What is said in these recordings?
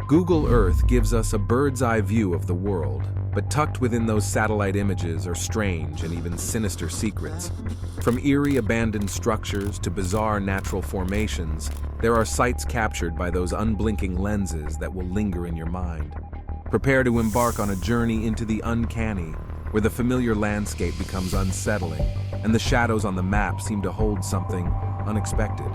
Google Earth gives us a bird's-eye view of the world, but tucked within those satellite images are strange and even sinister secrets. From eerie abandoned structures to bizarre natural formations, there are sights captured by those unblinking lenses that will linger in your mind. Prepare to embark on a journey into the uncanny, where the familiar landscape becomes unsettling, and the shadows on the map seem to hold something unexpected.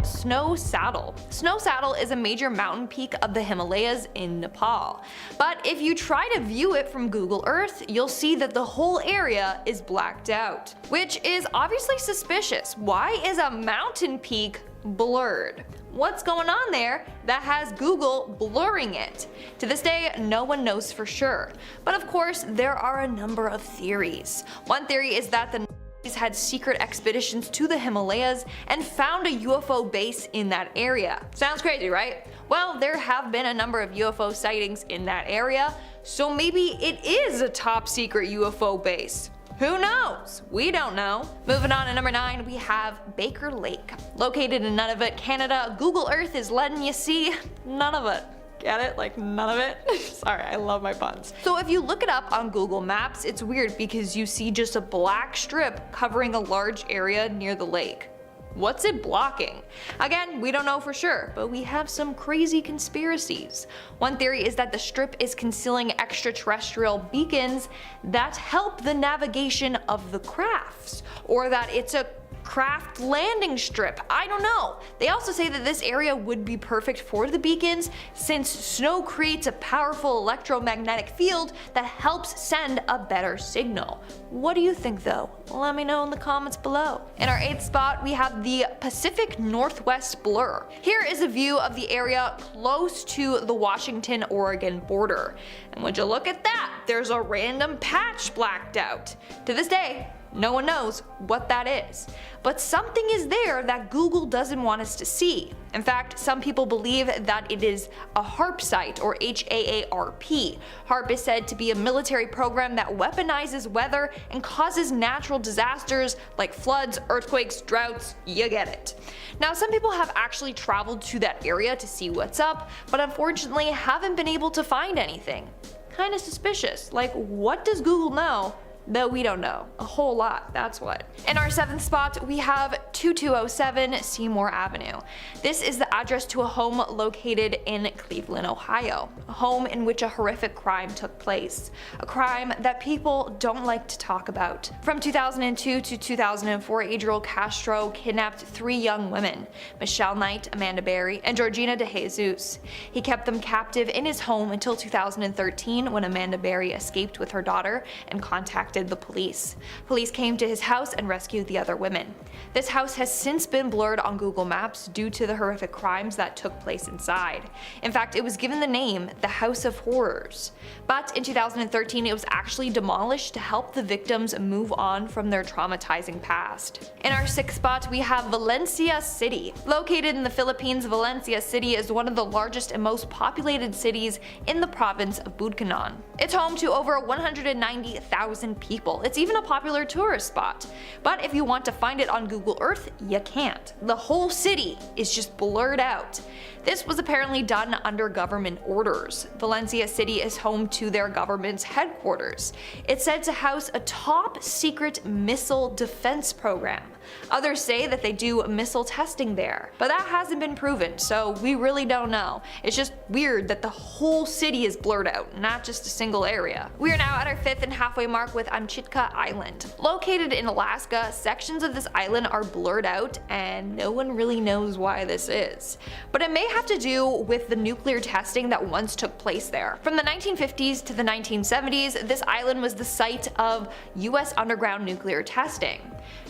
Snow Saddle. Snow Saddle is a major mountain peak of the Himalayas in Nepal. But if you try to view it from Google Earth, you'll see that the whole area is blacked out, which is obviously suspicious. Why is a mountain peak blurred? What's going on there that has Google blurring it? To this day, no one knows for sure. But of course, there are a number of theories. One theory is that the had secret expeditions to the Himalayas and found a UFO base in that area. Sounds crazy, right? Well, there have been a number of UFO sightings in that area, so maybe it is a top secret UFO base. Who knows? We don't know. Moving on to number 9, we have Baker Lake. Located in Nunavut, Canada, Google Earth is letting you see none of it. Get it? Like none of it? Sorry, I love my puns. So if you look it up on Google Maps, it's weird because you see just a black strip covering a large area near the lake. What's it blocking? Again, we don't know for sure, but we have some crazy conspiracies. One theory is that the strip is concealing extraterrestrial beacons that help the navigation of the crafts, or that it's a craft landing strip. I don't know. They also say that this area would be perfect for the beacons since snow creates a powerful electromagnetic field that helps send a better signal. What do you think though? Let me know in the comments below. In our 8th spot, we have the Pacific Northwest Blur. Here is a view of the area close to the Washington-Oregon border. And would you look at that? There's a random patch blacked out. To this day, no one knows what that is. But something is there that Google doesn't want us to see. In fact, some people believe that it is a HAARP site, or HAARP. HAARP is said to be a military program that weaponizes weather and causes natural disasters like floods, earthquakes, droughts, you get it. Now, some people have actually traveled to that area to see what's up, but unfortunately haven't been able to find anything. Kinda suspicious. Like, what does Google know that we don't know? A whole lot, that's what. In our 7th spot, we have 2207 Seymour Avenue. This is the address to a home located in Cleveland, Ohio. A home in which a horrific crime took place. A crime that people don't like to talk about. From 2002 to 2004, Adriel Castro kidnapped 3 young women, Michelle Knight, Amanda Berry, and Georgina De Jesus. He kept them captive in his home until 2013 when Amanda Berry escaped with her daughter and contacted the police. Police came to his house and rescued the other women. This house has since been blurred on Google Maps due to the horrific crimes that took place inside. In fact, it was given the name the House of Horrors. But in 2013, it was actually demolished to help the victims move on from their traumatizing past. In our 6th spot, we have Valencia City. Located in the Philippines, Valencia City is one of the largest and most populated cities in the province of Bukidnon. It's home to over 190,000 people. It's even a popular tourist spot. But if you want to find it on Google Earth, you can't. The whole city is just blurred out. This was apparently done under government orders. Valencia City is home to their government's headquarters. It's said to house a top secret missile defense program. Others say that they do missile testing there, but that hasn't been proven, so we really don't know. It's just weird that the whole city is blurred out, not just a single area. We are now at our 5th and halfway mark with Amchitka Island. Located in Alaska, sections of this island are blurred out and no one really knows why this is. But it may have to do with the nuclear testing that once took place there. From the 1950s to the 1970s, this island was the site of US underground nuclear testing.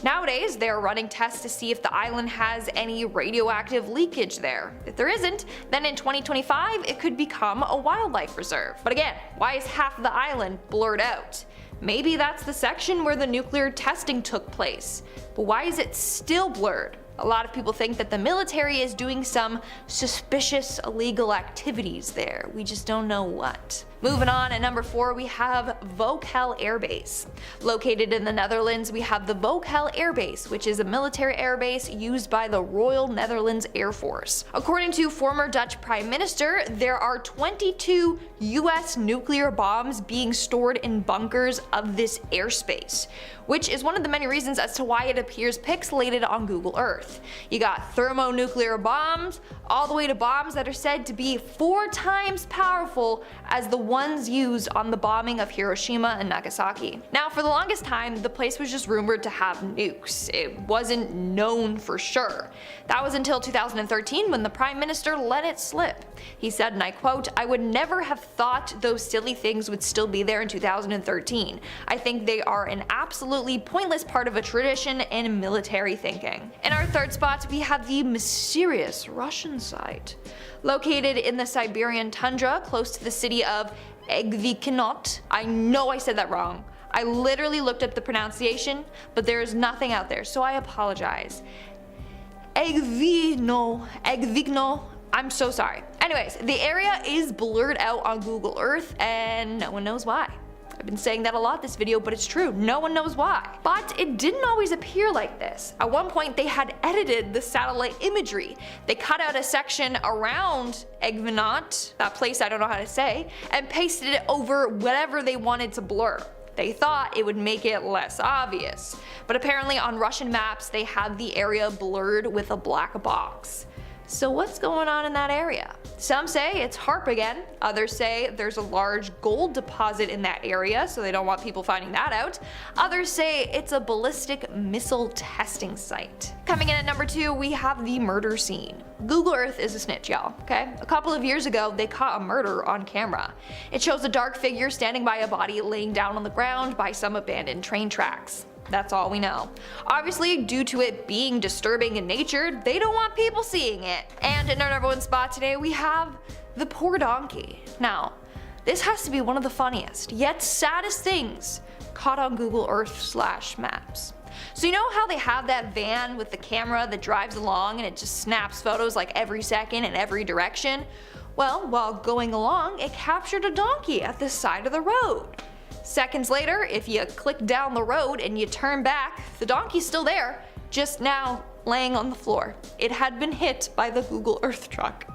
Nowadays, they are running tests to see if the island has any radioactive leakage there. If there isn't, then in 2025 it could become a wildlife reserve. But again, why is half of the island blurred out? Maybe that's the section where the nuclear testing took place. But why is it still blurred? A lot of people think that the military is doing some suspicious illegal activities there. We just don't know what. Moving on, at number 4 we have Vokel Air Base. Located in the Netherlands, we have the Vokel Air Base, which is a military air base used by the Royal Netherlands Air Force. According to former Dutch Prime Minister, there are 22 US nuclear bombs being stored in bunkers of this airspace, which is one of the many reasons as to why it appears pixelated on Google Earth. You got thermonuclear bombs, all the way to bombs that are said to be 4 times powerful as the ones used on the bombing of Hiroshima and Nagasaki. Now, for the longest time, the place was just rumored to have nukes. It wasn't known for sure. That was until 2013 when the Prime Minister let it slip. He said, and I quote, "I would never have thought those silly things would still be there in 2013. I think they are an absolutely pointless part of a tradition in military thinking." In our third spot, we have the mysterious Russian site. Located in the Siberian tundra close to the city of Egvikinot. I know I said that wrong. I literally looked up the pronunciation, but there is nothing out there, so I apologize. Egvigno, I'm so sorry. Anyways, the area is blurred out on Google Earth and no one knows why. I've been saying that a lot this video, but it's true, no one knows why. But it didn't always appear like this. At one point they had edited the satellite imagery. They cut out a section around Egvinot, that place I don't know how to say, and pasted it over whatever they wanted to blur. They thought it would make it less obvious. But apparently on Russian maps they had the area blurred with a black box. So what's going on in that area? Some say it's HAARP again, others say there's a large gold deposit in that area, so they don't want people finding that out. Others say it's a ballistic missile testing site. Coming in at number 2, we have the murder scene. Google Earth is a snitch, y'all, okay? A couple of years ago, they caught a murder on camera. It shows a dark figure standing by a body laying down on the ground by some abandoned train tracks. That's all we know. Obviously, due to it being disturbing in nature, they don't want people seeing it. And in our number 1 spot today, we have the poor donkey. Now, this has to be one of the funniest, yet saddest things caught on Google Earth/Maps. So you know how they have that van with the camera that drives along and it just snaps photos like every second in every direction? Well, while going along, it captured a donkey at the side of the road. Seconds later, if you click down the road and you turn back, the donkey's still there, just now laying on the floor. It had been hit by the Google Earth truck.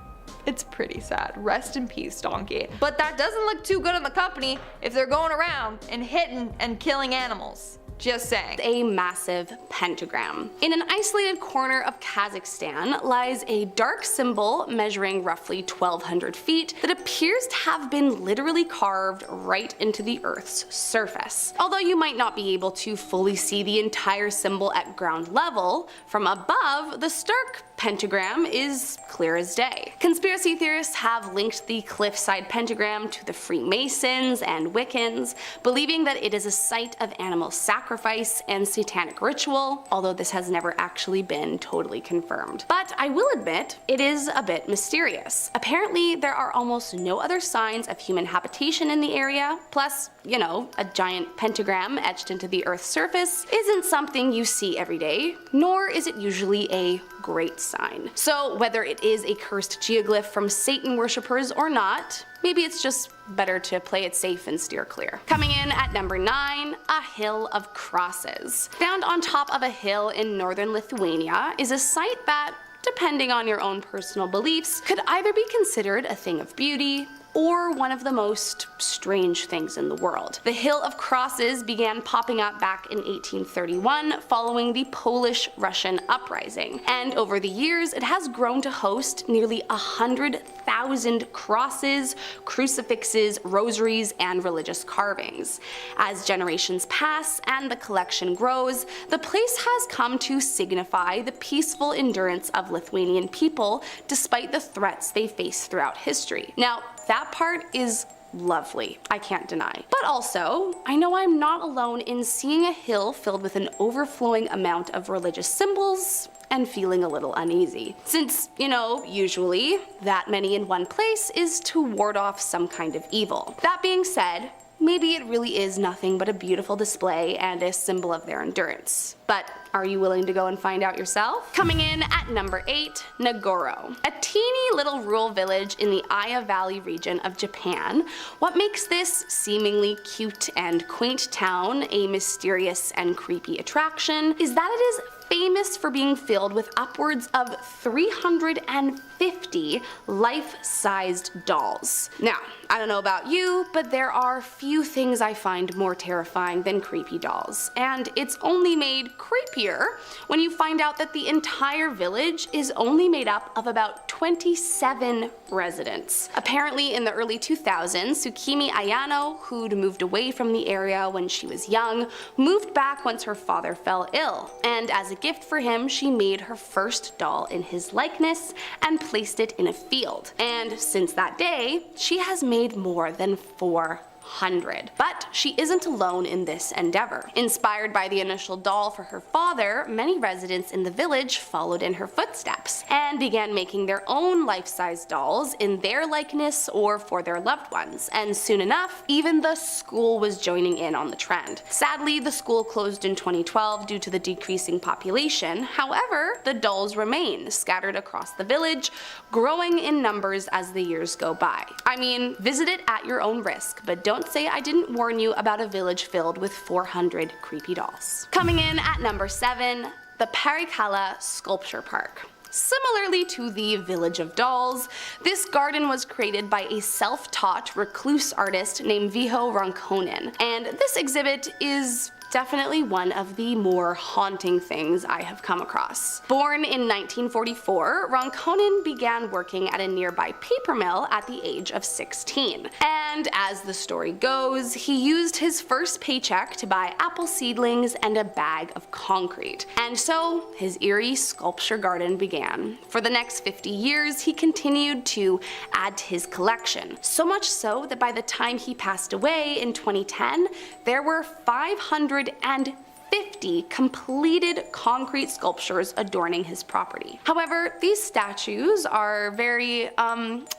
It's pretty sad. Rest in peace, donkey. But that doesn't look too good on the company if they're going around and hitting and killing animals. Just saying. A massive pentagram. In an isolated corner of Kazakhstan lies a dark symbol measuring roughly 1,200 feet that appears to have been literally carved right into the Earth's surface. Although you might not be able to fully see the entire symbol at ground level, from above, the stark pentagram is clear as day. Conspiracy theorists have linked the cliffside pentagram to the Freemasons and Wiccans, believing that it is a site of animal sacrifice and satanic ritual, although this has never actually been totally confirmed. But I will admit, it is a bit mysterious. Apparently, there are almost no other signs of human habitation in the area, plus, you know, a giant pentagram etched into the Earth's surface isn't something you see every day, nor is it usually a great sign. So whether it is a cursed geoglyph from Satan worshippers or not, maybe it's just better to play it safe and steer clear. Coming in at number 9, a hill of crosses. Found on top of a hill in northern Lithuania is a site that, depending on your own personal beliefs, could either be considered a thing of beauty or one of the most strange things in the world. The Hill of Crosses began popping up back in 1831 following the Polish-Russian uprising, and over the years it has grown to host nearly 100,000 crosses, crucifixes, rosaries, and religious carvings. As generations pass and the collection grows, the place has come to signify the peaceful endurance of Lithuanian people despite the threats they face throughout history. Now, that part is lovely, I can't deny. But also, I know I'm not alone in seeing a hill filled with an overflowing amount of religious symbols and feeling a little uneasy. Since, you know, usually that many in one place is to ward off some kind of evil. That being said, maybe it really is nothing but a beautiful display and a symbol of their endurance. But are you willing to go and find out yourself? Coming in at number 8, Nagoro. A teeny little rural village in the Aya Valley region of Japan. What makes this seemingly cute and quaint town a mysterious and creepy attraction is that it is famous for being filled with upwards of 350 life-sized dolls. Now, I don't know about you, but there are few things I find more terrifying than creepy dolls, and it's only made creepier when you find out that the entire village is only made up of about 27 residents. Apparently in the early 2000s, Tsukimi Ayano, who'd moved away from the area when she was young, moved back once her father fell ill, and as a gift for him, she made her first doll in his likeness and placed it in a field. And since that day, she has made more than 400. But she isn't alone in this endeavor. Inspired by the initial doll for her father, many residents in the village followed in her footsteps and began making their own life-size dolls in their likeness or for their loved ones. And soon enough, even the school was joining in on the trend. Sadly, the school closed in 2012 due to the decreasing population. However, the dolls remain scattered across the village, growing in numbers as the years go by. I mean, visit it at your own risk, but don't say I didn't warn you about a village filled with 400 creepy dolls. Coming in at number 7, the Parikala Sculpture Park. Similarly to the Village of Dolls, this garden was created by a self-taught recluse artist named Viho Ronkonen, and this exhibit is definitely one of the more haunting things I have come across. Born in 1944, Ronkonen began working at a nearby paper mill at the age of 16. And as the story goes, he used his first paycheck to buy apple seedlings and a bag of concrete. And so his Eerie sculpture garden began. For the next 50 years, he continued to add to his collection. So much so that by the time he passed away in 2010, there were 550 completed concrete sculptures adorning his property. However, these statues are very,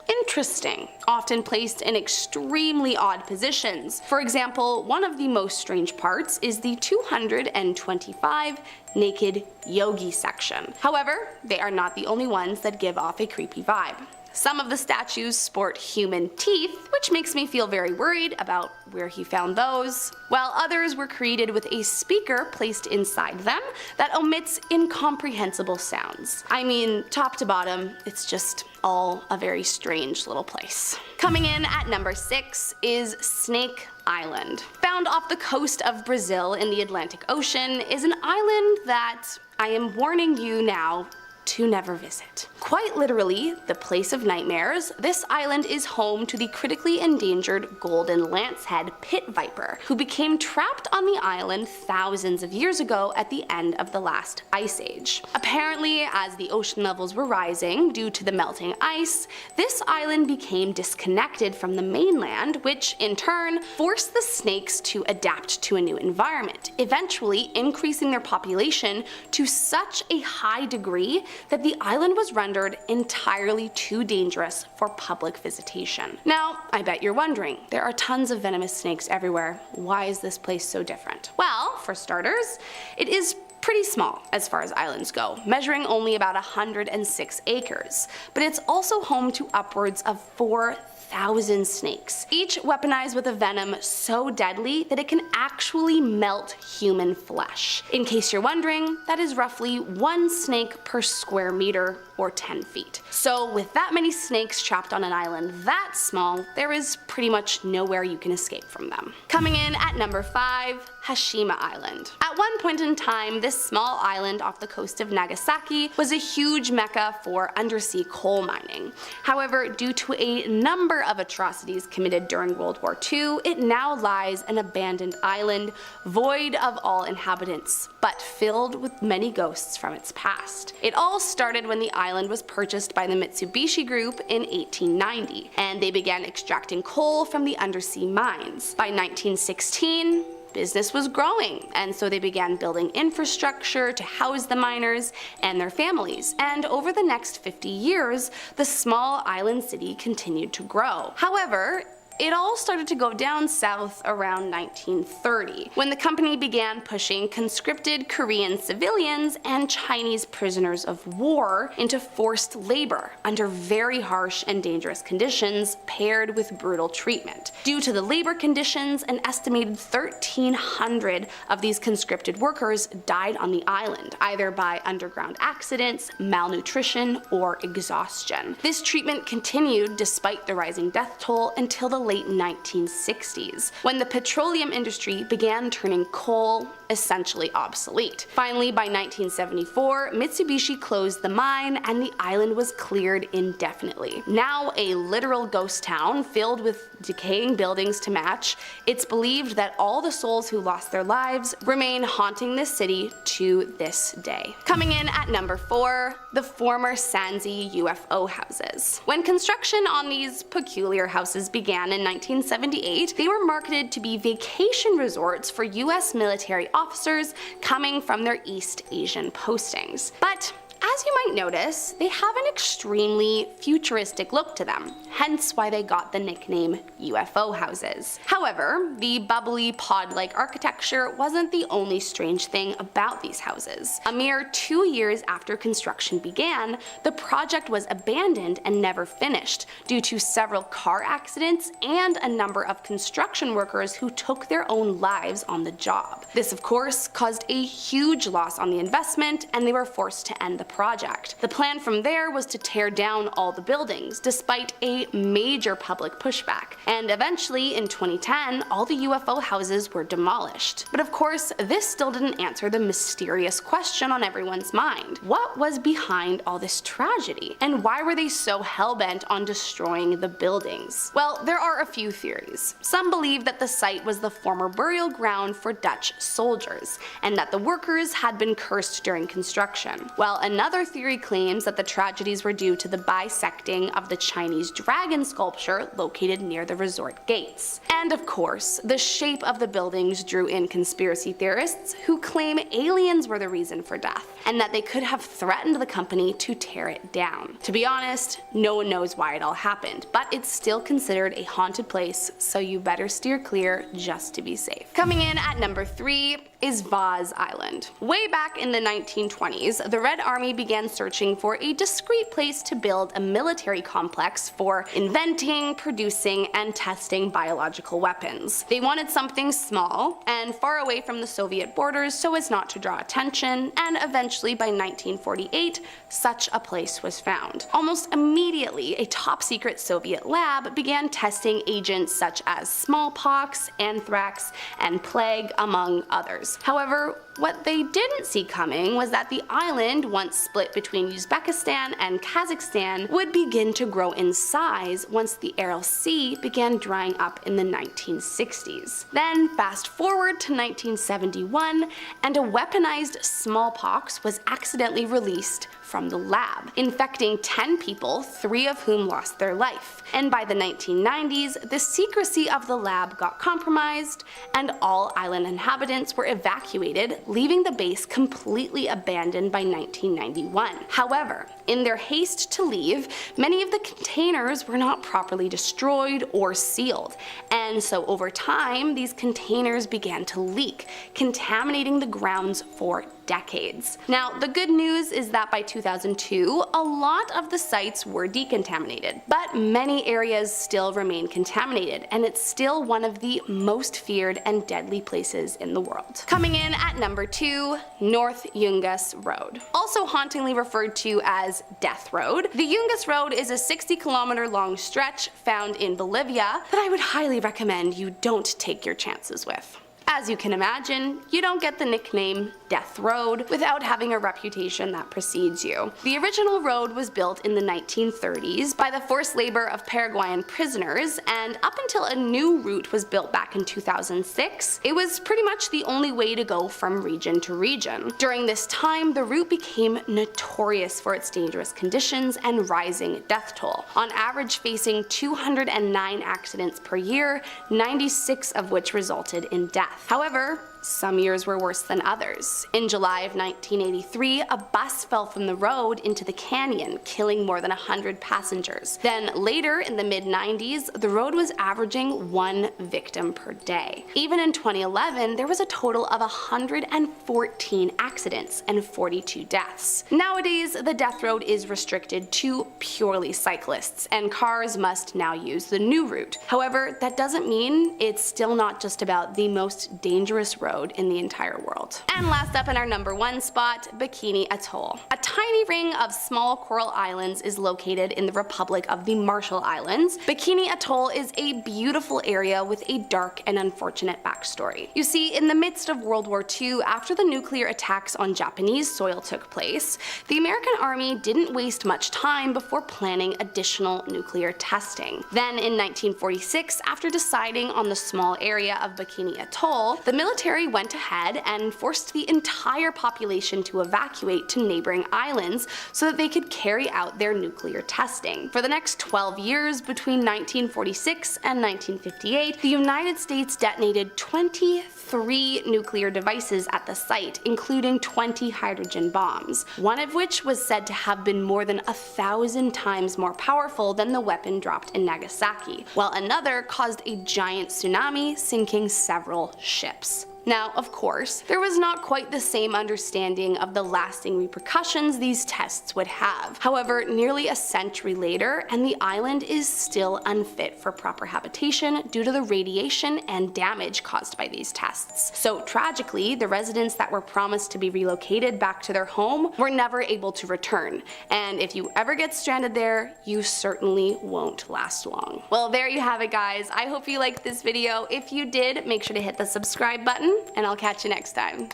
interesting, often placed in extremely odd positions. For example, one of the most strange parts is the 225 naked yogi section. However, they are not the only ones that give off a creepy vibe. Some of the statues sport human teeth, which makes me feel very worried about where he found those, while others were created with a speaker placed inside them that omits incomprehensible sounds. I mean, top to bottom, it's just all a very strange little place. Coming in at number 6 is Snake Island. Found off the coast of Brazil in the Atlantic Ocean, is an island that I am warning you now to never visit. Quite literally, the place of nightmares, this island is home to the critically endangered golden lancehead pit viper, who became trapped on the island thousands of years ago at the end of the last ice age. Apparently, as the ocean levels were rising due to the melting ice, this island became disconnected from the mainland, which in turn forced the snakes to adapt to a new environment, eventually increasing their population to such a high degree that the island was rendered entirely too dangerous for public visitation. Now, I bet you're wondering, there are tons of venomous snakes everywhere. Why is this place so different? Well, for starters, it is pretty small as far as islands go, measuring only about 106 acres, but it's also home to upwards of 4,000 snakes, each weaponized with a venom so deadly that it can actually melt human flesh. In case you're wondering, that is roughly 1 snake per square meter, or 10 feet. So with that many snakes trapped on an island that small, there is pretty much nowhere you can escape from them. Coming in at number 5, Hashima Island. At one point in time, this small island off the coast of Nagasaki was a huge mecca for undersea coal mining. However, due to a number of atrocities committed during World War II, it now lies an abandoned island, void of all inhabitants, but filled with many ghosts from its past. It all started when the island was purchased by the Mitsubishi Group in 1890, and they began extracting coal from the undersea mines. By 1916, business was growing, and so they began building infrastructure to house the miners and their families, and over the next 50 years, the small island city continued to grow. However, It all started to go down south around 1930, when the company began pushing conscripted Korean civilians and Chinese prisoners of war into forced labor under very harsh and dangerous conditions paired with brutal treatment. Due to the labor conditions, an estimated 1,300 of these conscripted workers died on the island, either by underground accidents, malnutrition, or exhaustion. This treatment continued despite the rising death toll until the late 1960s, when the petroleum industry began turning coal essentially obsolete. Finally, by 1974, Mitsubishi closed the mine and the island was cleared indefinitely. Now a literal ghost town filled with decaying buildings to match, it's believed that all the souls who lost their lives remain haunting this city to this day. Coming in at number 4, the former Sansi UFO houses. When construction on these peculiar houses began in 1978, they were marketed to be vacation resorts for US military officers coming from their East Asian postings. But as you might notice, they have an extremely futuristic look to them, hence why they got the nickname UFO houses. However, the bubbly pod-like architecture wasn't the only strange thing about these houses. A mere 2 years after construction began, the project was abandoned and never finished due to several car accidents and a number of construction workers who took their own lives on the job. This of course caused a huge loss on the investment and they were forced to end the project. The plan from there was to tear down all the buildings, despite a major public pushback, and eventually in 2010 all the UFO houses were demolished. But of course, this still didn't answer the mysterious question on everyone's mind. What was behind all this tragedy, and why were they so hell-bent on destroying the buildings? Well, there are a few theories. Some believe that the site was the former burial ground for Dutch soldiers, and that the workers had been cursed during construction, while another theory claims that the tragedies were due to the bisecting of the Chinese dragon sculpture located near the resort gates. And of course, the shape of the buildings drew in conspiracy theorists who claim aliens were the reason for death, and that they could have threatened the company to tear it down. To be honest, no one knows why it all happened, but it's still considered a haunted place, so you better steer clear just to be safe. Coming in at number 3 is Vaz Island. Way back in the 1920s, the Red Army began searching for a discreet place to build a military complex for inventing, producing, and testing biological weapons. They wanted something small and far away from the Soviet borders so as not to draw attention, and eventually by 1948, such a place was found. Almost immediately, a top-secret Soviet lab began testing agents such as smallpox, anthrax, and plague, among others. However, what they didn't see coming was that the island, once split between Uzbekistan and Kazakhstan, would begin to grow in size once the Aral Sea began drying up in the 1960s. Then fast forward to 1971, and a weaponized smallpox was accidentally released from the lab, infecting 10 people, 3 of whom lost their life. And by the 1990s, the secrecy of the lab got compromised, and all island inhabitants were evacuated, leaving the base completely abandoned by 1991. However, in their haste to leave, many of the containers were not properly destroyed or sealed, and so over time, these containers began to leak, contaminating the grounds for decades. Now, the good news is that by 2002, a lot of the sites were decontaminated, but many areas still remain contaminated, and it's still one of the most feared and deadly places in the world. Coming in at number 2, North Yungas Road. Also hauntingly referred to as Death Road, the Yungas Road is a 60-kilometer long stretch found in Bolivia that I would highly recommend you don't take your chances with. As you can imagine, you don't get the nickname Death Road without having a reputation that precedes you. The original road was built in the 1930s by the forced labor of Paraguayan prisoners, and up until a new route was built back in 2006, it was pretty much the only way to go from region to region. During this time, the route became notorious for its dangerous conditions and rising death toll, on average facing 209 accidents per year, 96 of which resulted in death. However, Some years were worse than others. In July of 1983, a bus fell from the road into the canyon, killing more than 100 passengers. Then later, in the mid-90s, the road was averaging 1 victim per day. Even in 2011, there was a total of 114 accidents and 42 deaths. Nowadays, the death road is restricted to purely cyclists, and cars must now use the new route. However, that doesn't mean it's still not just about the most dangerous road in the entire world. And last up in our number 1 spot, Bikini Atoll. A tiny ring of small coral islands is located in the Republic of the Marshall Islands. Bikini Atoll is a beautiful area with a dark and unfortunate backstory. You see, in the midst of World War II, after the nuclear attacks on Japanese soil took place, the American Army didn't waste much time before planning additional nuclear testing. Then in 1946, after deciding on the small area of Bikini Atoll, the military went ahead and forced the entire population to evacuate to neighboring islands so that they could carry out their nuclear testing. For the next 12 years, between 1946 and 1958, the United States detonated 23 nuclear devices at the site, including 20 hydrogen bombs, one of which was said to have been more than 1,000 times more powerful than the weapon dropped in Nagasaki, while another caused a giant tsunami, sinking several ships. Now, of course, there was not quite the same understanding of the lasting repercussions these tests would have. However, nearly a century later, and the island is still unfit for proper habitation due to the radiation and damage caused by these tests. So tragically, the residents that were promised to be relocated back to their home were never able to return. And if you ever get stranded there, you certainly won't last long. Well, there you have it, guys. I hope you liked this video. If you did, make sure to hit the subscribe button, and I'll catch you next time.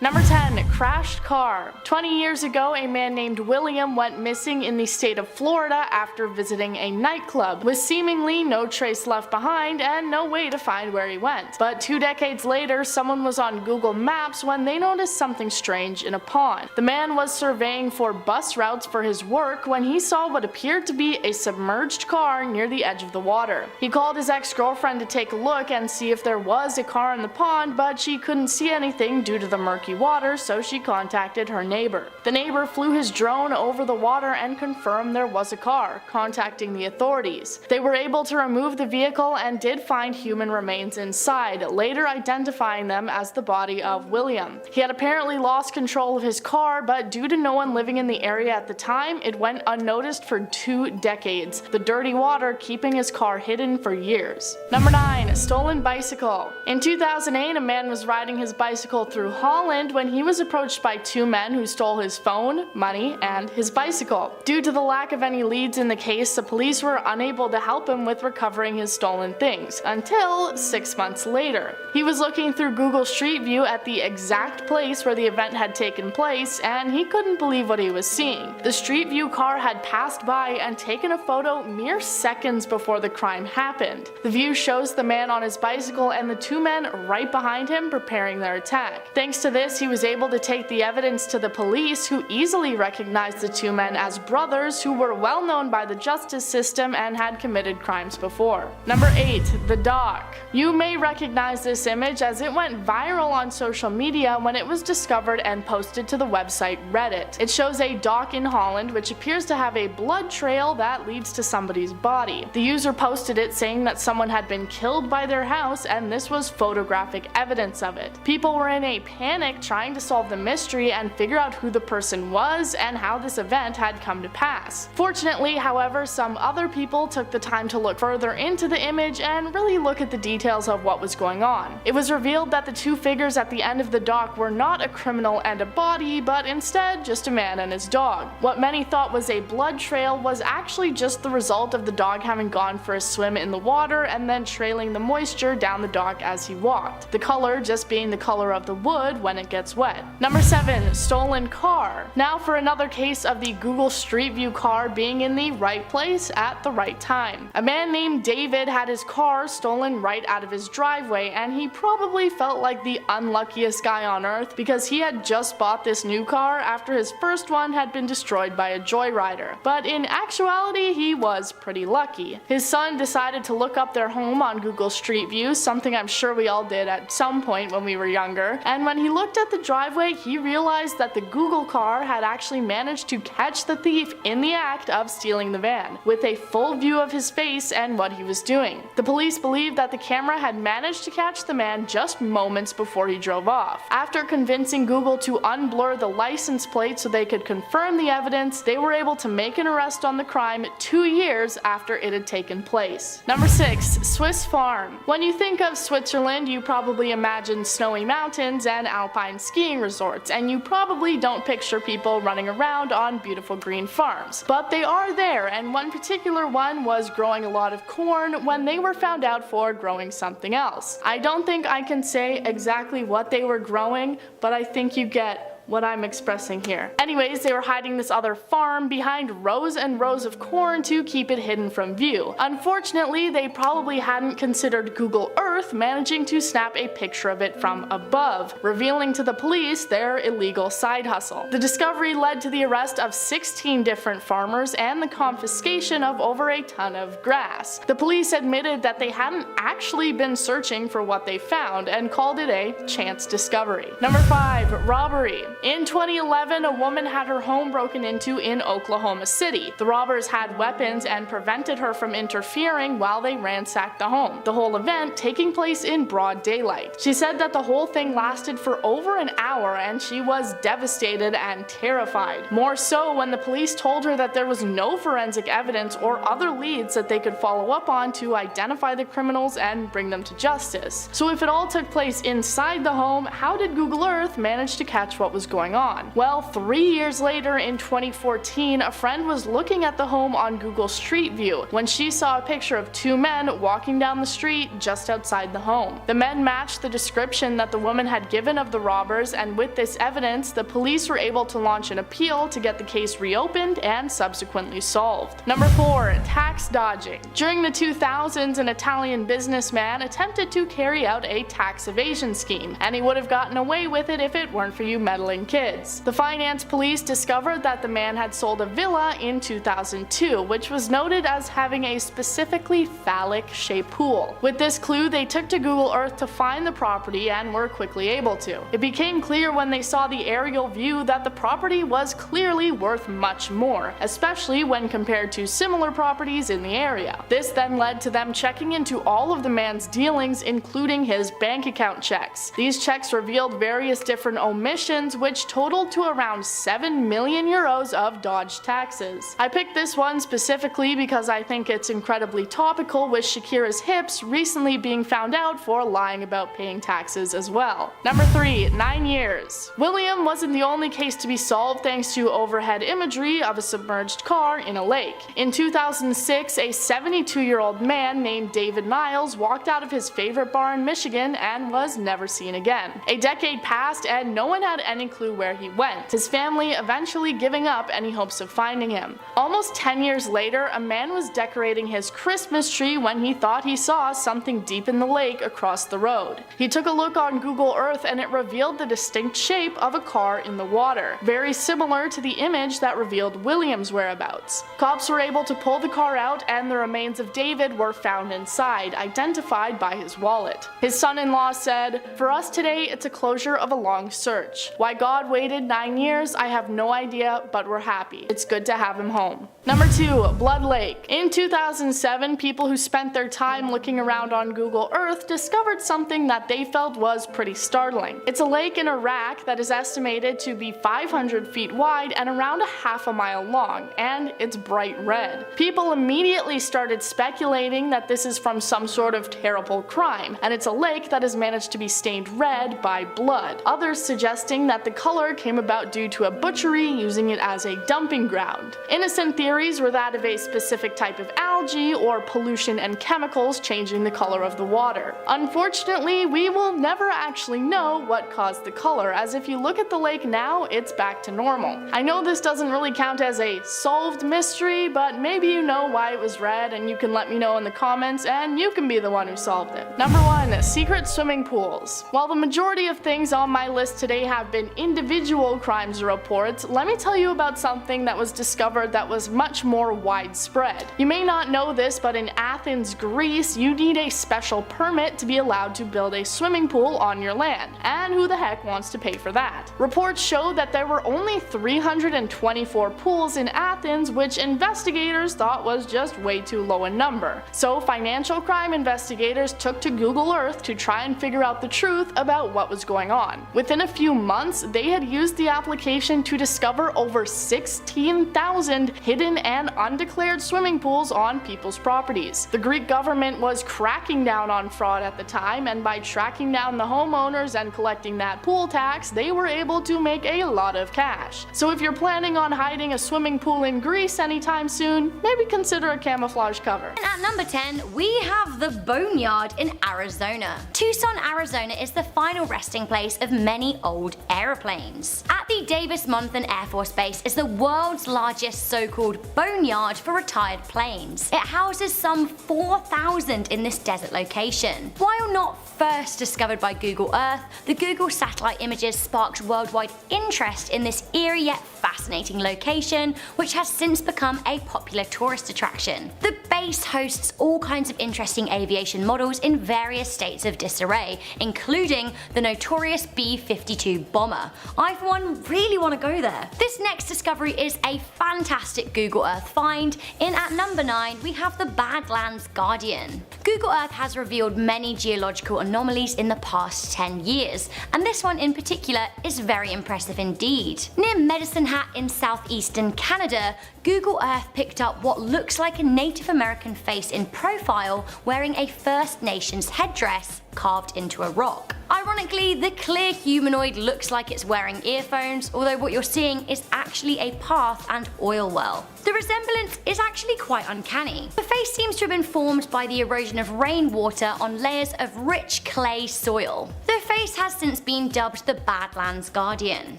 Number 10. Crashed car. 20 years ago, a man named William went missing in the state of Florida after visiting a nightclub, with seemingly no trace left behind and no way to find where he went. But 2 decades later, someone was on Google Maps when they noticed something strange in a pond. The man was surveying for bus routes for his work when he saw what appeared to be a submerged car near the edge of the water. He called his ex-girlfriend to take a look and see if there was a car in the pond, but she couldn't see anything due to the murky water, so she contacted her neighbor. The neighbor flew his drone over the water and confirmed there was a car, contacting the authorities. They were able to remove the vehicle and did find human remains inside, later identifying them as the body of William. He had apparently lost control of his car, but due to no one living in the area at the time, it went unnoticed for 2 decades, the dirty water keeping his car hidden for years. Number 9. Stolen bicycle. In 2008, a man was riding his bicycle through Holland when he was approached by 2 men who stole his phone, money, and his bicycle. Due to the lack of any leads in the case, the police were unable to help him with recovering his stolen things, until 6 months later. He was looking through Google Street View at the exact place where the event had taken place, and he couldn't believe what he was seeing. The Street View car had passed by and taken a photo mere seconds before the crime happened. The view shows the man on his bicycle and the 2 men right behind him preparing their attack. Thanks to this, he was able to take the evidence to the police, who easily recognized the 2 men as brothers who were well known by the justice system and had committed crimes before. Number 8. The Dock. You may recognize this image as it went viral on social media when it was discovered and posted to the website Reddit. It shows a dock in Holland which appears to have a blood trail that leads to somebody's body. The user posted it saying that someone had been killed by their house, and this was photographic evidence of it. People were in a panic trying to solve the mystery and figure out who the person was and how this event had come to pass. Fortunately, however, some other people took the time to look further into the image and really look at the details of what was going on. It was revealed that the 2 figures at the end of the dock were not a criminal and a body, but instead just a man and his dog. What many thought was a blood trail was actually just the result of the dog having gone for a swim in the water and then trailing the moisture down the dock as he walked, the color just being the color of the wood when it gets wet. Number 7. Stolen car. Now for another case of the Google Street View car being in the right place at the right time. A man named David had his car stolen right out of his driveway, and he probably felt like the unluckiest guy on earth because he had just bought this new car after his first one had been destroyed by a joyrider. But in actuality, he was pretty lucky. His son decided to look up their home on Google Street View, something I'm sure we all did at some point when we were younger, and when he looked at the driveway, he realized that the Google car had actually managed to catch the thief in the act of stealing the van, with a full view of his face and what he was doing. The police believed that the camera had managed to catch the man just moments before he drove off. After convincing Google to unblur the license plate so they could confirm the evidence, they were able to make an arrest on the crime 2 years after it had taken place. Number 6. Swiss farm. When you think of Switzerland, you probably imagine snowy mountains and alpine skiing resorts, and you probably don't picture people running around on beautiful green farms. But they are there, and one particular one was growing a lot of corn when they were found out for growing something else. I don't think I can say exactly what they were growing, but I think you get what I'm expressing here. Anyways, they were hiding this other farm behind rows and rows of corn to keep it hidden from view. Unfortunately, they probably hadn't considered Google Earth managing to snap a picture of it from above, revealing to the police their illegal side hustle. The discovery led to the arrest of 16 different farmers and the confiscation of over a ton of grass. The police admitted that they hadn't actually been searching for what they found and called it a chance discovery. Number 5. Robbery. In 2011, a woman had her home broken into in Oklahoma City. The robbers had weapons and prevented her from interfering while they ransacked the home, the whole event taking place in broad daylight. She said that the whole thing lasted for over an hour and she was devastated and terrified. More so when the police told her that there was no forensic evidence or other leads that they could follow up on to identify the criminals and bring them to justice. So if it all took place inside the home, how did Google Earth manage to catch what was going on? Well, 3 years later in 2014, a friend was looking at the home on Google Street View when she saw a picture of 2 men walking down the street just outside the home. The men matched the description that the woman had given of the robbers, and with this evidence, the police were able to launch an appeal to get the case reopened and subsequently solved. Number 4. Tax dodging. During the 2000s, an Italian businessman attempted to carry out a tax evasion scheme, and he would have gotten away with it if it weren't for you meddling kids. The finance police discovered that the man had sold a villa in 2002, which was noted as having a specifically phallic-shaped pool. With this clue, they took to Google Earth to find the property and were quickly able to. It became clear when they saw the aerial view that the property was clearly worth much more, especially when compared to similar properties in the area. This then led to them checking into all of the man's dealings, including his bank account checks. These checks revealed various different omissions, which totaled to around 7 million euros of dodged taxes. I picked this one specifically because I think it's incredibly topical, with Shakira's hips recently being found out for lying about paying taxes as well. Number 3. 9 years. William wasn't the only case to be solved thanks to overhead imagery of a submerged car in a lake. In 2006, a 72-year-old man named David Niles walked out of his favorite bar in Michigan and was never seen again. A decade passed and no one had any clue where he went, his family eventually giving up any hopes of finding him. Almost 10 years later, a man was decorating his Christmas tree when he thought he saw something deep in the lake across the road. He took a look on Google Earth and it revealed the distinct shape of a car in the water, very similar to the image that revealed William's whereabouts. Cops were able to pull the car out and the remains of David were found inside, identified by his wallet. His son-in-law said, "For us today, it's a closure of a long search. Why God waited 9 years, I have no idea, but we're happy. It's good to have him home." Number 2. Blood Lake. In 2007, people who spent their time looking around on Google Earth discovered something that they felt was pretty startling. It's a lake in Iraq that is estimated to be 500 feet wide and around a half a mile long, and it's bright red. People immediately started speculating that this is from some sort of terrible crime, and it's a lake that has managed to be stained red by blood. Others suggesting that the color came about due to a butchery using it as a dumping ground. Innocent theories were that of a specific type of algae or pollution and chemicals changing the color of the water. Unfortunately, we will never actually know what caused the color, as if you look at the lake now, it's back to normal. I know this doesn't really count as a solved mystery, but maybe you know why it was red and you can let me know in the comments and you can be the one who solved it. Number 1. Secret swimming pools. While the majority of things on my list today have been individual crimes or reports, let me tell you about something that was discovered that was much more widespread. You may not know this, but in Athens, Greece, you need a special permit to be allowed to build a swimming pool on your land. And who the heck wants to pay for that? Reports show that there were only 324 pools in Athens, which investigators thought was just way too low a number. So financial crime investigators took to Google Earth to try and figure out the truth about what was going on. Within a few months, they had used the application to discover over 16,000 hidden and undeclared swimming pools on people's properties. The Greek government was cracking down on fraud at the time, and by tracking down the homeowners and collecting that pool tax, they were able to make a lot of cash. So if you're planning on hiding a swimming pool in Greece anytime soon, maybe consider a camouflage cover. And at number 10, we have the Boneyard in Arizona. Tucson, Arizona is the final resting place of many old aeroplanes. At the Davis-Monthan Air Force Base is the world's largest so-called boneyard for retired planes. It houses some 4,000 in this desert location. While not first discovered by Google Earth, the Google satellite images sparked worldwide interest in this eerie yet fascinating location, which has since become a popular tourist attraction. The base hosts all kinds of interesting aviation models in various states of disarray, including the notorious B-52 bomber. I, for one, really want to go there. This next discovery is a fantastic Google Earth find. In at number 9, we have the Badlands Guardian. Google Earth has revealed many geological anomalies in the past 10 years, and this one in particular is very impressive indeed. Near Medicine Hat in southeastern Canada, Google Earth picked up what looks like a Native American face in profile wearing a First Nations headdress carved into a rock. Ironically, the clear humanoid looks like it's wearing earphones, although what you're seeing is actually a path and oil well. The resemblance is actually quite uncanny. The face seems to have been formed by the erosion of rainwater on layers of rich clay soil. The face has since been dubbed the Badlands Guardian.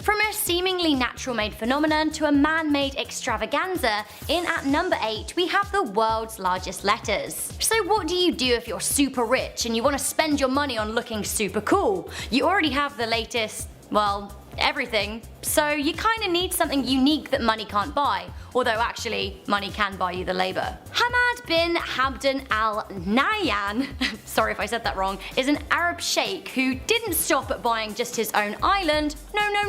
From a seemingly natural-made phenomenon to a man-made extravaganza, in at number 8 we have the world's largest letters. So what do you do if you're super rich and you want to spend your money on looking super cool? You already have the latest, well, everything, so you kinda need something unique that money can't buy, although actually money can buy you the labor. Hamad bin Hamdan Al Nahyan, sorry if I said that wrong, is an Arab sheikh who didn't stop at buying just his own island.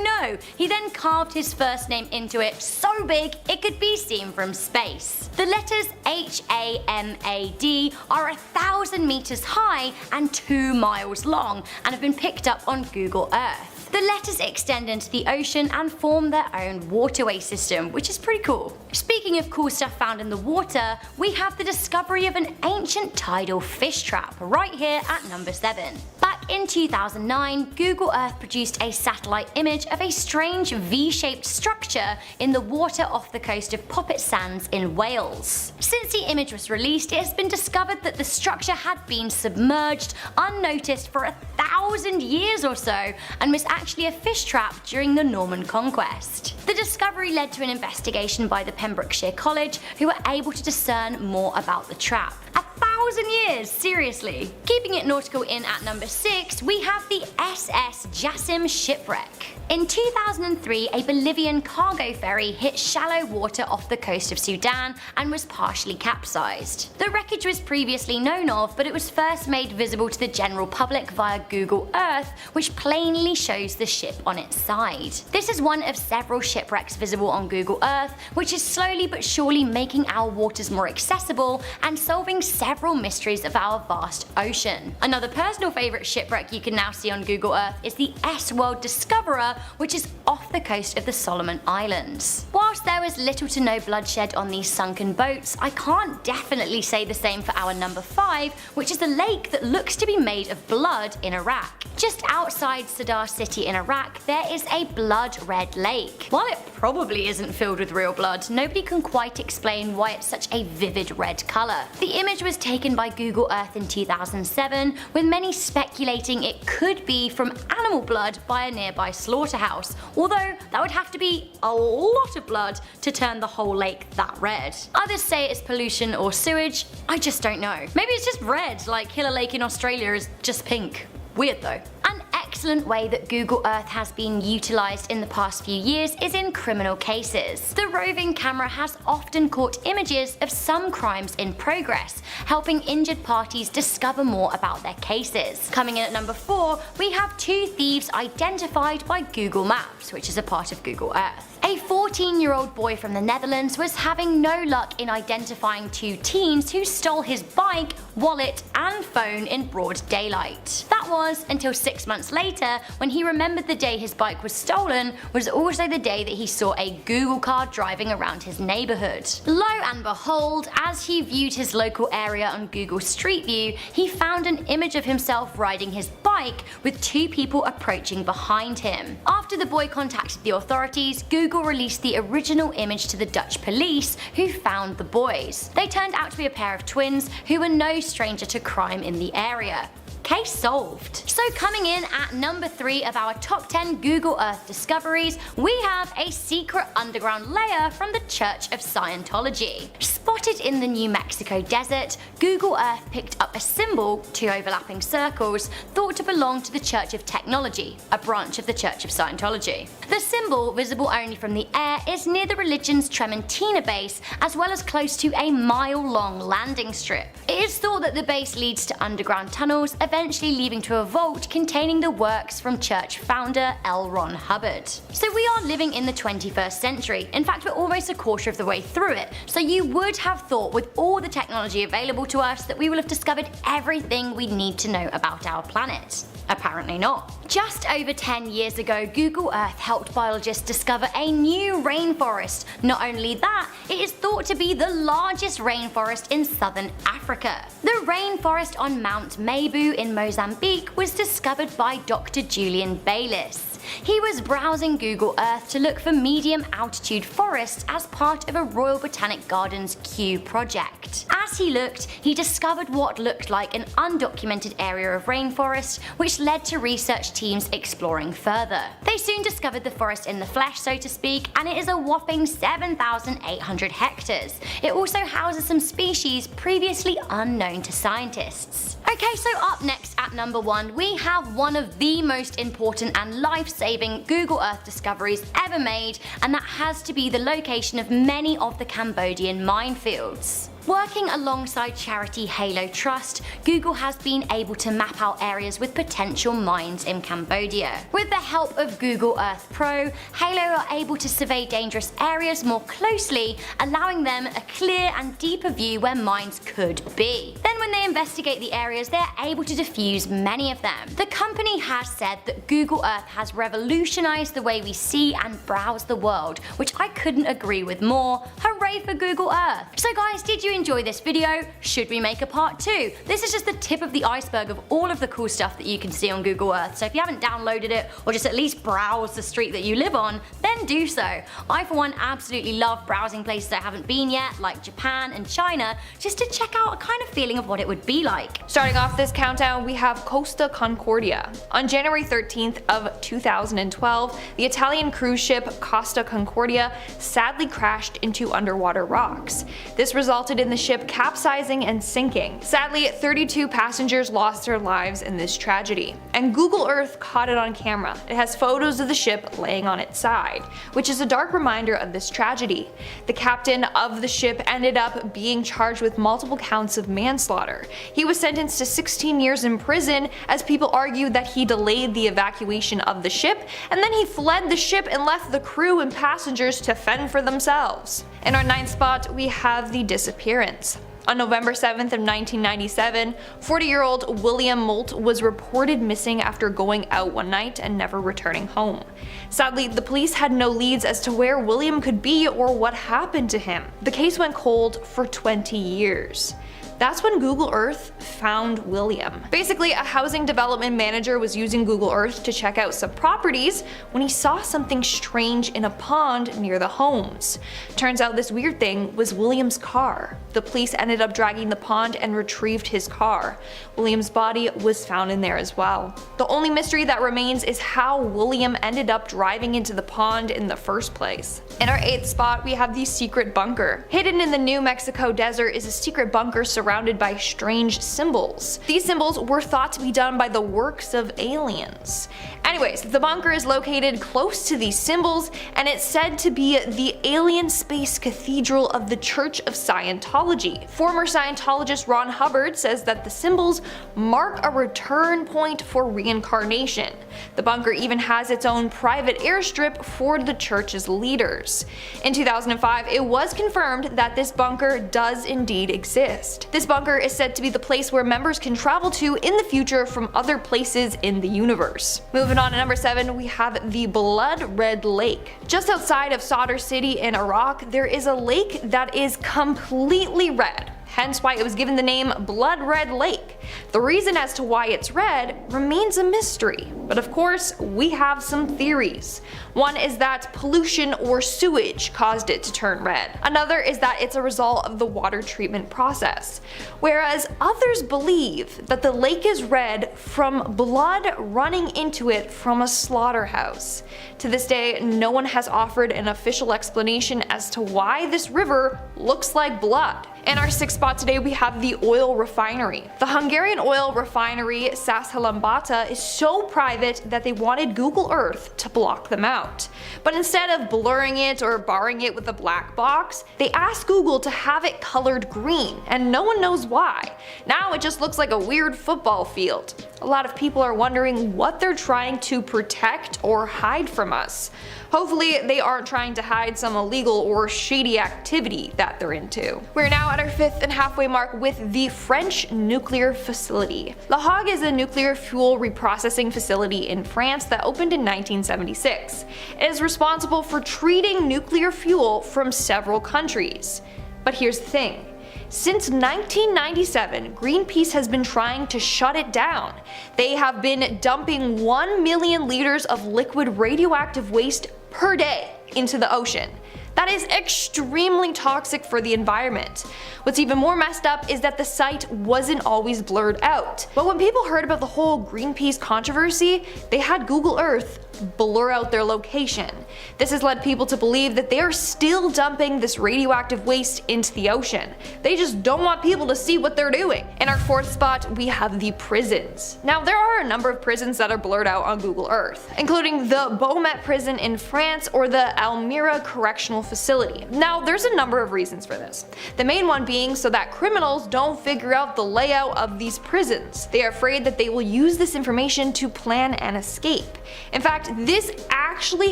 No. He then carved his first name into it so big it could be seen from space. The letters H-A-M-A-D are 1,000 meters high and 2 miles long and have been picked up on Google Earth. The letters extend into the ocean and form their own waterway system, which is pretty cool. Speaking of cool stuff found in the water, we have the discovery of an ancient tidal fish trap right here at number 7. Back in 2009, Google Earth produced a satellite image of a strange V-shaped structure in the water off the coast of Poppet Sands in Wales. Since the image was released, it has been discovered that the structure had been submerged unnoticed for 1,000 years or so and was actually a fish trap during the Norman Conquest. The discovery led to an investigation by the Pembrokeshire College, who were able to discern more about the trap. 1,000 years, seriously. Keeping it nautical, in at number 6, we have the SS Jassim shipwreck. In 2003, a Bolivian cargo ferry hit shallow water off the coast of Sudan and was partially capsized. The wreckage was previously known of, but it was first made visible to the general public via Google Earth, which plainly shows the ship on its side. This is one of several shipwrecks visible on Google Earth, which is slowly but surely making our waters more accessible and solving several several mysteries of our vast ocean. Another personal favourite shipwreck you can now see on Google Earth is the S-World Discoverer, which is off the coast of the Solomon Islands. Whilst there was little to no bloodshed on these sunken boats, I can't definitely say the same for our number 5, which is a lake that looks to be made of blood in Iraq. Just outside Sadr City in Iraq, there is a blood red lake. While it probably isn't filled with real blood, nobody can quite explain why it's such a vivid red colour. The image was taken by Google Earth in 2007, with many speculating it could be from animal blood by a nearby slaughterhouse, although that would have to be a lot of blood to turn the whole lake that red. Others say it's pollution or sewage, I just don't know. Maybe it's just red, like Killer Lake in Australia is just pink. Weird though. An excellent way that Google Earth has been utilised in the past few years is in criminal cases. The roving camera has often caught images of some crimes in progress, helping injured parties discover more about their cases. Coming in at number 4, we have 2 thieves identified by Google Maps, which is a part of Google Earth. A 14-year-old boy from the Netherlands was having no luck in identifying 2 teens who stole his bike, wallet and phone in broad daylight. That was until 6 months later, when he remembered the day his bike was stolen was also the day that he saw a Google car driving around his neighbourhood. Lo and behold, as he viewed his local area on Google Street View, he found an image of himself riding his bike with 2 people approaching behind him. After the boy contacted the authorities, Google released the original image to the Dutch police, who found the boys. They turned out to be a pair of twins who were no stranger to crime in the area. Case solved. So coming in at number 3 of our top 10 Google Earth discoveries, we have a secret underground layer from the Church of Scientology. Spotted in the New Mexico desert, Google Earth picked up a symbol, 2 overlapping circles, thought to belong to the Church of Technology, a branch of the Church of Scientology. The symbol, visible only from the air, is near the religion's Trementina base, as well as close to a mile-long landing strip. It is thought that the base leads to underground tunnels, eventually leading to a vault containing the works from church founder L. Ron Hubbard. So we are living in the 21st century. In fact, we're almost a quarter of the way through it. So you would have thought, with all the technology available to us, that we will have discovered everything we need to know about our planet. Apparently not. Just over 10 years ago, Google Earth helped biologists discover a new rainforest. Not only that, it is thought to be the largest rainforest in southern Africa. The rainforest on Mount Mebu in Mozambique was discovered by Dr. Julian Bayliss. He was browsing Google Earth to look for medium altitude forests as part of a Royal Botanic Gardens Kew project. As he looked, he discovered what looked like an undocumented area of rainforest, which led to research teams exploring further. They soon discovered the forest in the flesh, so to speak, and it is a whopping 7,800 hectares. It also houses some species previously unknown to scientists. Okay, so up next at number 1, we have one of the most important and life-saving Google Earth discoveries ever made, and that has to be the location of many of the Cambodian minefields. Working alongside charity Halo Trust, Google has been able to map out areas with potential mines in Cambodia. With the help of Google Earth Pro, Halo are able to survey dangerous areas more closely, allowing them a clear and deeper view where mines could be. Then when they investigate the areas, they are able to defuse many of them. The company has said that Google Earth has revolutionized the way we see and browse the world, which I couldn't agree with more. Hooray for Google Earth! So guys, did you enjoy this video? Should we make a part 2? This is just the tip of the iceberg of all of the cool stuff that you can see on Google Earth, so if you haven't downloaded it or just at least browse the street that you live on, then do so. I for one absolutely love browsing places I haven't been yet, like Japan and China, just to check out a kind of feeling of what it would be like. Starting off this countdown, we have Costa Concordia. On January 13th of 2012, the Italian cruise ship Costa Concordia sadly crashed into underwater rocks. This resulted in the ship capsizing and sinking. Sadly, 32 passengers lost their lives in this tragedy, and Google Earth caught it on camera. It has photos of the ship laying on its side, which is a dark reminder of this tragedy. The captain of the ship ended up being charged with multiple counts of manslaughter. He was sentenced to 16 years in prison, as people argued that he delayed the evacuation of the ship, and then he fled the ship and left the crew and passengers to fend for themselves. In our 9th spot, we have the disappearance. On November 7th of 1997, 40-year-old William Moult was reported missing after going out one night and never returning home. Sadly, the police had no leads as to where William could be or what happened to him. The case went cold for 20 years. That's when Google Earth found William. Basically, a housing development manager was using Google Earth to check out some properties when he saw something strange in a pond near the homes. Turns out this weird thing was William's car. The police ended up dragging the pond and retrieved his car. William's body was found in there as well. The only mystery that remains is how William ended up driving into the pond in the first place. In our 8th spot, we have the secret bunker. Hidden in the New Mexico desert is a secret bunker surrounded by strange symbols. These symbols were thought to be done by the works of aliens. Anyways, the bunker is located close to these symbols, and it's said to be the alien space cathedral of the Church of Scientology. Former Scientologist Ron Hubbard says that the symbols mark a return point for reincarnation. The bunker even has its own private airstrip for the church's leaders. In 2005, it was confirmed that this bunker does indeed exist. This bunker is said to be the place where members can travel to in the future from other places in the universe. Moving on to number 7, we have the Blood Red Lake. Just outside of Sadr City in Iraq, there is a lake that is completely red. Hence why it was given the name Blood Red Lake. The reason as to why it's red remains a mystery, but of course we have some theories. One is that pollution or sewage caused it to turn red. Another is that it's a result of the water treatment process. Whereas others believe that the lake is red from blood running into it from a slaughterhouse. To this day, no one has offered an official explanation as to why this river looks like blood. In our 6th spot today, we have the oil refinery. The Hungarian oil refinery Százhalombatta is so private that they wanted Google Earth to block them out. But instead of blurring it or barring it with a black box, they asked Google to have it colored green, and no one knows why. Now it just looks like a weird football field. A lot of people are wondering what they're trying to protect or hide from us. Hopefully they aren't trying to hide some illegal or shady activity that they're into. We're now at our 5th and halfway mark with the French nuclear facility. La Hague is a nuclear fuel reprocessing facility in France that opened in 1976. It is responsible for treating nuclear fuel from several countries. But here's the thing. Since 1997, Greenpeace has been trying to shut it down. They have been dumping 1 million liters of liquid radioactive waste per day into the ocean. That is extremely toxic for the environment. What's even more messed up is that the site wasn't always blurred out. But when people heard about the whole Greenpeace controversy, they had Google Earth blur out their location. This has led people to believe that they are still dumping this radioactive waste into the ocean. They just don't want people to see what they're doing. In our 4th spot, we have the prisons. Now, there are a number of prisons that are blurred out on Google Earth, including the Beaumet prison in France or the Almira Correctional Facility. Now, there's a number of reasons for this. The main one being so that criminals don't figure out the layout of these prisons. They are afraid that they will use this information to plan an escape. In fact, this actually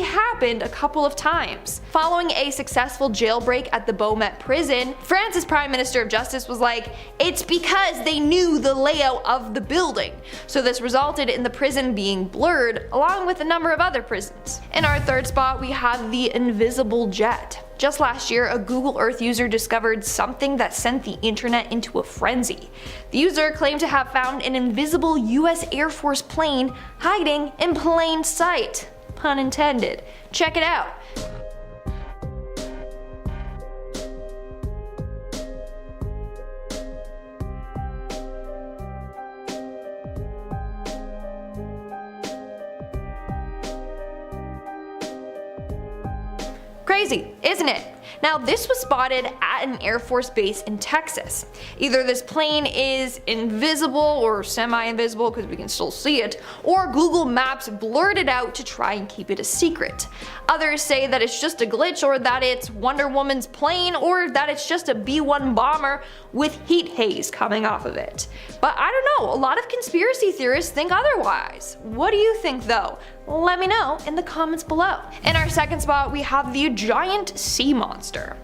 happened a couple of times. Following a successful jailbreak at the Beaumet prison, France's Prime Minister of Justice was like, it's because they knew the layout of the building. So this resulted in the prison being blurred, along with a number of other prisons. In our 3rd spot, we have the invisible jet. Just last year, a Google Earth user discovered something that sent the internet into a frenzy. The user claimed to have found an invisible US Air Force plane hiding in plain sight. Pun intended. Check it out. Crazy, isn't it? Now, this was spotted at an Air Force base in Texas. Either this plane is invisible or semi-invisible because we can still see it, or Google Maps blurred it out to try and keep it a secret. Others say that it's just a glitch, or that it's Wonder Woman's plane, or that it's just a B-1 bomber with heat haze coming off of it. But I don't know, a lot of conspiracy theorists think otherwise. What do you think though? Let me know in the comments below. In our 2nd spot, we have the giant sea monster.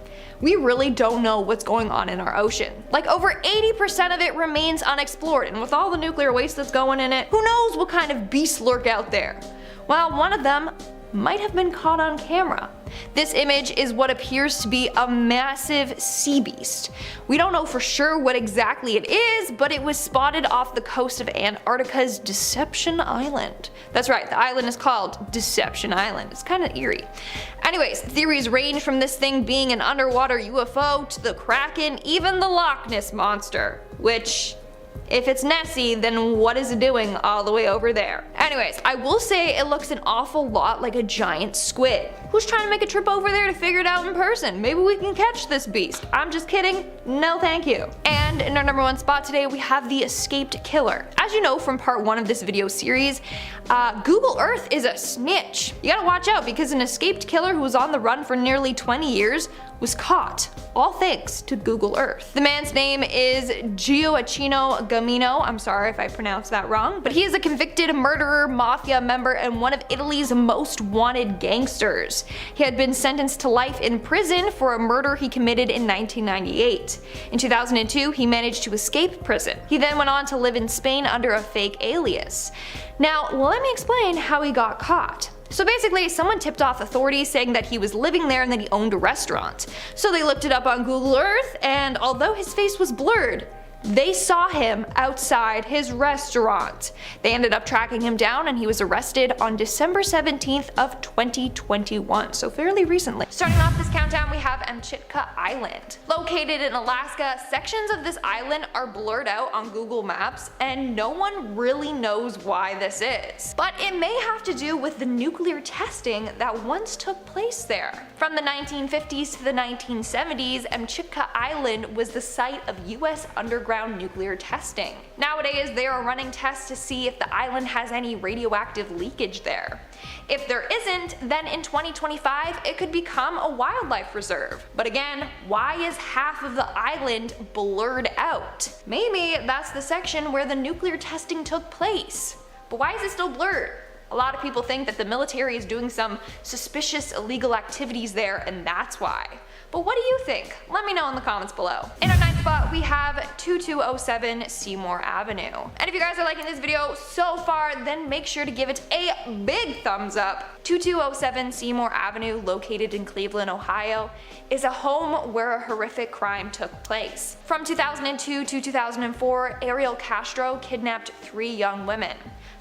We really don't know what's going on in our ocean. Like over 80% of it remains unexplored, and with all the nuclear waste that's going in it, who knows what kind of beasts lurk out there. Well, one of them might have been caught on camera. This image is what appears to be a massive sea beast. We don't know for sure what exactly it is, but it was spotted off the coast of Antarctica's Deception Island. That's right, the island is called Deception Island. It's kind of eerie. Anyways, theories range from this thing being an underwater UFO to the Kraken, even the Loch Ness Monster, which, if it's Nessie, then what is it doing all the way over there? Anyways, I will say it looks an awful lot like a giant squid. Who's trying to make a trip over there to figure it out in person? Maybe we can catch this beast. I'm just kidding. No thank you. And in our #1 spot today, we have the escaped killer. As you know from part 1 of this video series, Google Earth is a snitch. You gotta watch out because an escaped killer who was on the run for nearly 20 years was caught, all thanks to Google Earth. The man's name is Gioacchino Gamino, I'm sorry if I pronounced that wrong, but he is a convicted murderer, mafia member, and one of Italy's most wanted gangsters. He had been sentenced to life in prison for a murder he committed in 1998. In 2002, he managed to escape prison. He then went on to live in Spain under a fake alias. Now, let me explain how he got caught. So basically, someone tipped off authorities saying that he was living there and that he owned a restaurant. So they looked it up on Google Earth, and although his face was blurred, they saw him outside his restaurant. They ended up tracking him down and he was arrested on December 17th of 2021, so fairly recently. Starting off this countdown, we have Amchitka Island. Located in Alaska, sections of this island are blurred out on Google Maps and no one really knows why this is. But it may have to do with the nuclear testing that once took place there. From the 1950s to the 1970s, Amchitka Island was the site of US underground nuclear testing. Nowadays, they are running tests to see if the island has any radioactive leakage there. If there isn't, then in 2025 it could become a wildlife reserve. But again, why is half of the island blurred out? Maybe that's the section where the nuclear testing took place. But why is it still blurred? A lot of people think that the military is doing some suspicious illegal activities there and that's why. But what do you think? Let me know in the comments below. In our 9th spot, we have 2207 Seymour Avenue. And if you guys are liking this video so far, then make sure to give it a big thumbs up. 2207 Seymour Avenue, located in Cleveland, Ohio, is a home where a horrific crime took place. From 2002 to 2004, Ariel Castro kidnapped 3 young women: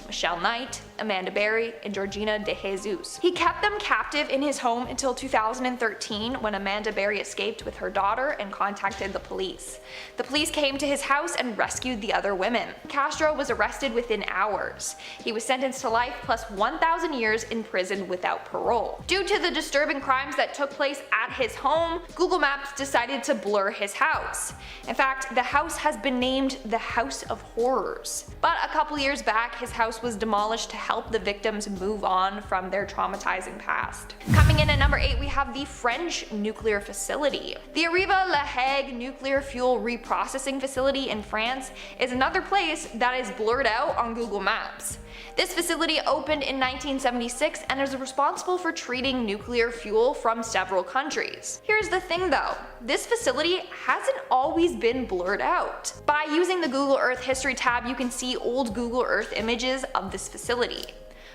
Michelle Knight, Amanda Berry, and Georgina De Jesus. He kept them captive in his home until 2013 when Amanda Berry escaped with her daughter and contacted the police. The police came to his house and rescued the other women. Castro was arrested within hours. He was sentenced to life plus 1,000 years in prison without parole. Due to the disturbing crimes that took place at his home, Google Maps decided to blur his house. In fact, the house has been named the House of Horrors. But a couple years back, his house was demolished to help the victims move on from their traumatizing past. Coming in at number 8, we have the French nuclear facility. The Arriva-La Hague nuclear fuel reprocessing facility in France is another place that is blurred out on Google Maps. This facility opened in 1976 and is responsible for treating nuclear fuel from several countries. Here's the thing though, this facility hasn't always been blurred out. By using the Google Earth History tab, you can see old Google Earth images of this facility.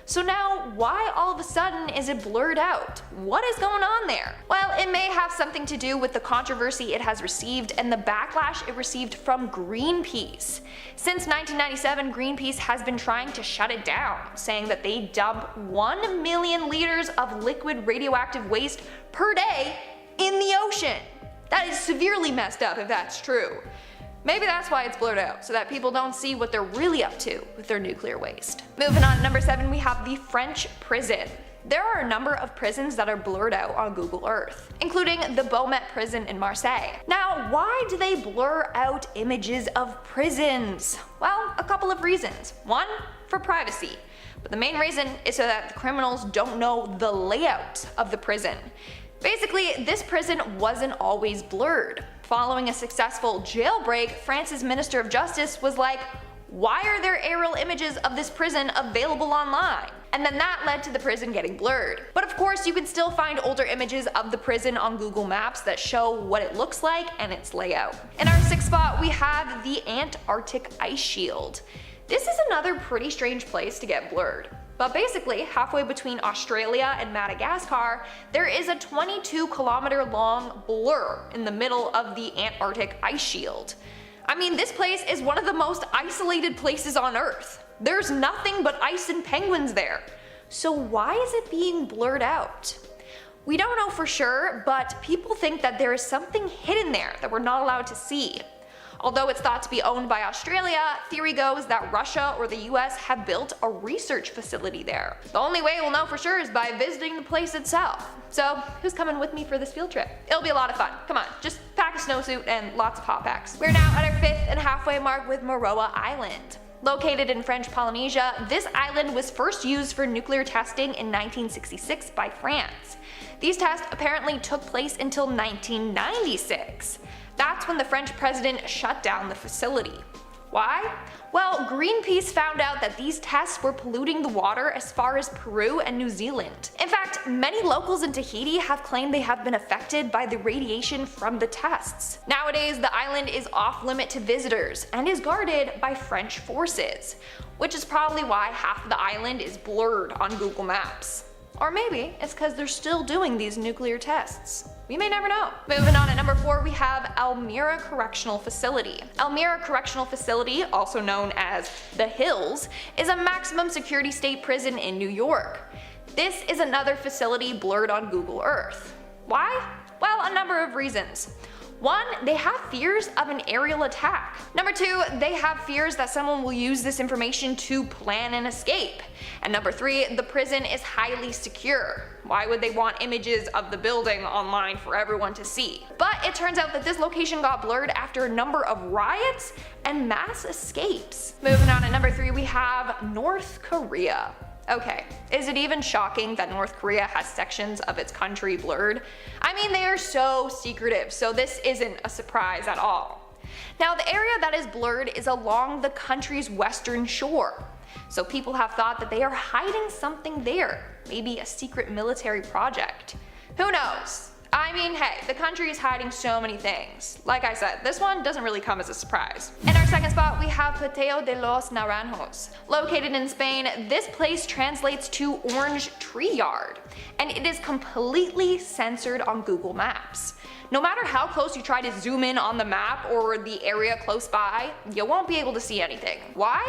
So now, why all of a sudden is it blurred out? What is going on there? Well, it may have something to do with the controversy it has received and the backlash it received from Greenpeace. Since 1997, Greenpeace has been trying to shut it down, saying that they dump 1 million liters of liquid radioactive waste per day in the ocean. That is severely messed up if that's true. Maybe that's why it's blurred out, so that people don't see what they're really up to with their nuclear waste. Moving on to number 7, we have the French prison. There are a number of prisons that are blurred out on Google Earth, including the Beaumet prison in Marseille. Now, why do they blur out images of prisons? Well, a couple of reasons. One, for privacy. But the main reason is so that the criminals don't know the layout of the prison. Basically, this prison wasn't always blurred. Following a successful jailbreak, France's Minister of Justice was like, why are there aerial images of this prison available online? and then that led to the prison getting blurred. But of course, you can still find older images of the prison on Google Maps that show what it looks like and its layout. In our 6th spot, we have the Antarctic ice shield. This is another pretty strange place to get blurred. But basically, halfway between Australia and Madagascar, there is a 22-kilometer long blur in the middle of the Antarctic ice shield. I mean, this place is one of the most isolated places on Earth. There's nothing but ice and penguins there. So why is it being blurred out? We don't know for sure, but people think that there is something hidden there that we're not allowed to see. Although it's thought to be owned by Australia, theory goes that Russia or the US have built a research facility there. The only way we'll know for sure is by visiting the place itself. So who's coming with me for this field trip? It'll be a lot of fun. Come on, just pack a snowsuit and lots of hot packs. We're now at our 5th and halfway mark with Moroa Island. Located in French Polynesia, this island was first used for nuclear testing in 1966 by France. These tests apparently took place until 1996. That's when the French president shut down the facility. Why? Well, Greenpeace found out that these tests were polluting the water as far as Peru and New Zealand. In fact, many locals in Tahiti have claimed they have been affected by the radiation from the tests. Nowadays, the island is off limit to visitors and is guarded by French forces, which is probably why half of the island is blurred on Google Maps. Or maybe it's because they're still doing these nuclear tests. We may never know. Moving on, at number 4, we have Elmira Correctional Facility. Elmira Correctional Facility, also known as The Hills, is a maximum security state prison in New York. This is another facility blurred on Google Earth. Why? Well, a number of reasons. 1, they have fears of an aerial attack. Number 2, they have fears that someone will use this information to plan an escape. And number 3, the prison is highly secure. Why would they want images of the building online for everyone to see? But it turns out that this location got blurred after a number of riots and mass escapes. Moving on, at number 3, we have North Korea. Okay, is it even shocking that North Korea has sections of its country blurred? I mean, they are so secretive, so this isn't a surprise at all. Now, the area that is blurred is along the country's western shore. So people have thought that they are hiding something there, maybe a secret military project. Who knows? I mean, hey, the country is hiding so many things. Like I said, this one doesn't really come as a surprise. In our 2nd spot, we have Pateo de los Naranjos. Located in Spain, this place translates to orange tree yard, and it is completely censored on Google Maps. No matter how close you try to zoom in on the map or the area close by, you won't be able to see anything. Why?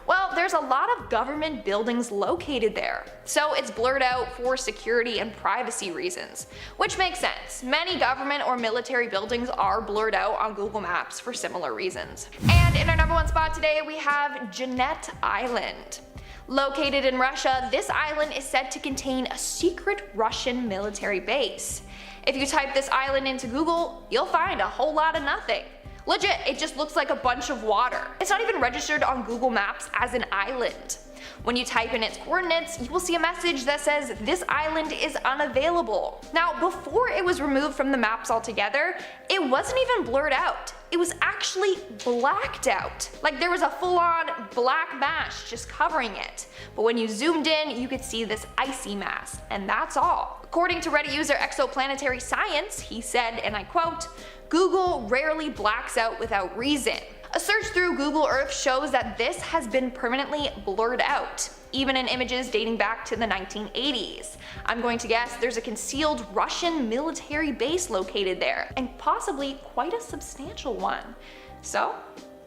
Well, there's a lot of government buildings located there, so it's blurred out for security and privacy reasons, which makes sense. Many government or military buildings are blurred out on Google Maps for similar reasons. And in our number 1 spot today, we have Jeanette Island. Located in Russia, this island is said to contain a secret Russian military base. If you type this island into Google, you'll find a whole lot of nothing. Legit, it just looks like a bunch of water. It's not even registered on Google Maps as an island. When you type in its coordinates, you will see a message that says this island is unavailable. Now, before it was removed from the maps altogether, it wasn't even blurred out. It was actually blacked out. Like there was a full-on black mass just covering it. But when you zoomed in, you could see this icy mass, and that's all. According to Reddit user Exoplanetary Science, he said, and I quote, "Google rarely blacks out without reason. A search through Google Earth shows that this has been permanently blurred out, even in images dating back to the 1980s. I'm going to guess there's a concealed Russian military base located there, and possibly quite a substantial one." So,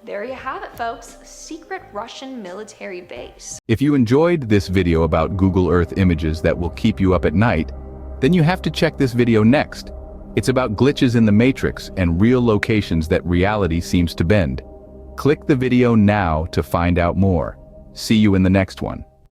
there you have it, folks, a secret Russian military base. If you enjoyed this video about Google Earth images that will keep you up at night, then you have to check this video next. It's about glitches in the matrix and real locations that reality seems to bend. Click the video now to find out more. See you in the next one.